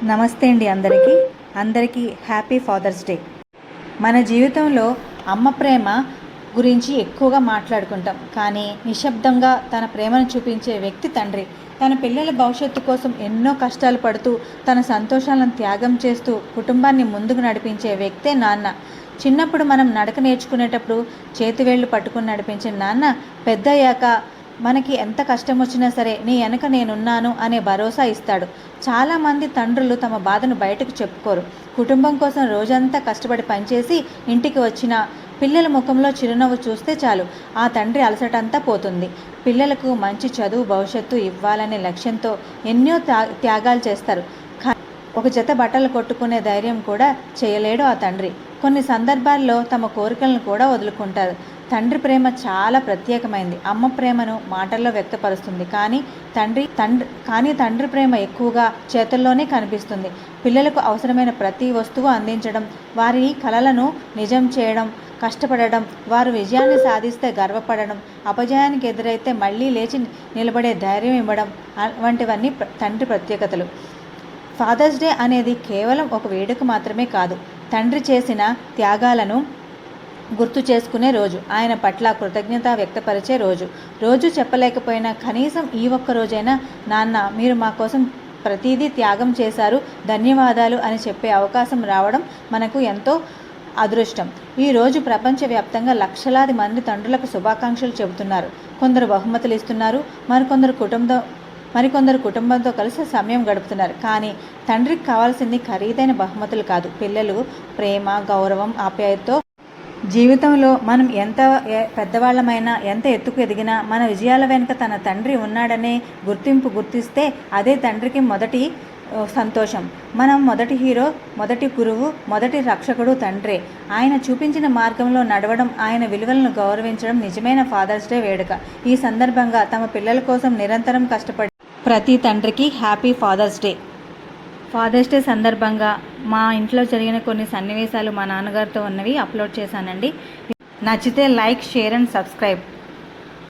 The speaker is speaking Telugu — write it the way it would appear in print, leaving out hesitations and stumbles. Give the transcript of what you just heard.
నమస్తే అండి అందరికీ హ్యాపీ ఫాదర్స్ డే. మన జీవితంలో అమ్మ ప్రేమ గురించి ఎక్కువగా మాట్లాడుకుంటాం, కానీ నిశ్శబ్దంగా తన ప్రేమను చూపించే వ్యక్తి తండ్రి. తన పిల్లల భవిష్యత్తు కోసం ఎన్నో కష్టాలు పడుతూ తన సంతోషాలను త్యాగం చేస్తూ కుటుంబాన్ని ముందుకు నడిపించే వ్యక్తే నాన్న. చిన్నప్పుడు మనం నడక నేర్చుకునేటప్పుడు చేతివేళ్లు పట్టుకుని నడిపించిన నాన్న పెద్దయ్యాక మనకి ఎంత కష్టం వచ్చినా సరే నీ వెనక నేనున్నాను అనే భరోసా ఇస్తాడు. చాలామంది తండ్రులు తమ బాధను బయటకు చెప్పుకోరు. కుటుంబం కోసం రోజంతా కష్టపడి పనిచేసి ఇంటికి వచ్చిన పిల్లల ముఖంలో చిరునవ్వు చూస్తే చాలు ఆ తండ్రి అలసటంతా పోతుంది. పిల్లలకు మంచి చదువు భవిష్యత్తు ఇవ్వాలనే లక్ష్యంతో ఎన్నో త్యాగాలు చేస్తారు. ఒక జత బట్టలు కొట్టుకునే ధైర్యం కూడా చేయలేడు ఆ తండ్రి. కొన్ని సందర్భాల్లో తమ కోరికలను కూడా వదులుకుంటారు. తండ్రి ప్రేమ చాలా ప్రత్యేకమైంది. అమ్మ ప్రేమను మాటల్లో వ్యక్తపరుస్తుంది, కానీ తండ్రి ప్రేమ ఎక్కువగా చేతుల్లోనే కనిపిస్తుంది. పిల్లలకు అవసరమైన ప్రతి వస్తువు అందించడం, వారి కలలను నిజం చేయడం, కష్టపడడం, వారు విజయాన్ని సాధిస్తే గర్వపడడం, అపజయానికి ఎదురైతే మళ్ళీ లేచి నిలబడే ధైర్యం ఇవ్వడం వంటివన్నీ తండ్రి ప్రత్యేకతలు. ఫాదర్స్ డే అనేది కేవలం ఒక వేడుక మాత్రమే కాదు, తండ్రి చేసిన త్యాగాలను గుర్తు చేసుకునే రోజు, ఆయన పట్ల కృతజ్ఞత వ్యక్తపరిచే రోజు. రోజు చెప్పలేకపోయినా కనీసం ఈ ఒక్క రోజైనా నాన్న మీరు మా కోసం ప్రతిదీ త్యాగం చేశారు, ధన్యవాదాలు అని చెప్పే అవకాశం రావడం మనకు ఎంతో అదృష్టం. ఈరోజు ప్రపంచవ్యాప్తంగా లక్షలాది మంది తండ్రులకు శుభాకాంక్షలు చెబుతున్నారు. కొందరు బహుమతులు ఇస్తున్నారు, మరికొందరు కుటుంబంతో కలిసి సమయం గడుపుతున్నారు. కానీ తండ్రికి కావాల్సింది ఖరీదైన బహుమతులు కాదు, పిల్లలు ప్రేమ, గౌరవం, ఆప్యాయతతో. జీవితంలో మనం ఎంత పెద్దవాళ్ళమైనా, ఎంత ఎత్తుకు ఎదిగినా మన విజయాల వెనుక తన తండ్రి ఉన్నాడనే గుర్తిస్తే అదే తండ్రికి మొదటి సంతోషం. మనం మొదటి హీరో, మొదటి గురువు, మొదటి రక్షకుడు తండ్రే. ఆయన చూపించిన మార్గంలో నడవడం, ఆయన విలువలను గౌరవించడం నిజమైన ఫాదర్స్ డే వేడుక. ఈ సందర్భంగా తమ పిల్లల కోసం నిరంతరం కష్టపడి ప్రతి తండ్రికి happy Father's Day. Father's Day సందర్భంగా మా ఇంట్లో జరిగిన కొన్ని సన్నివేశాలు మా నాన్నగారితో ఉన్నవి అప్లోడ్ చేశానండి. నచ్చితే లైక్, షేర్ అండ్ సబ్స్క్రైబ్.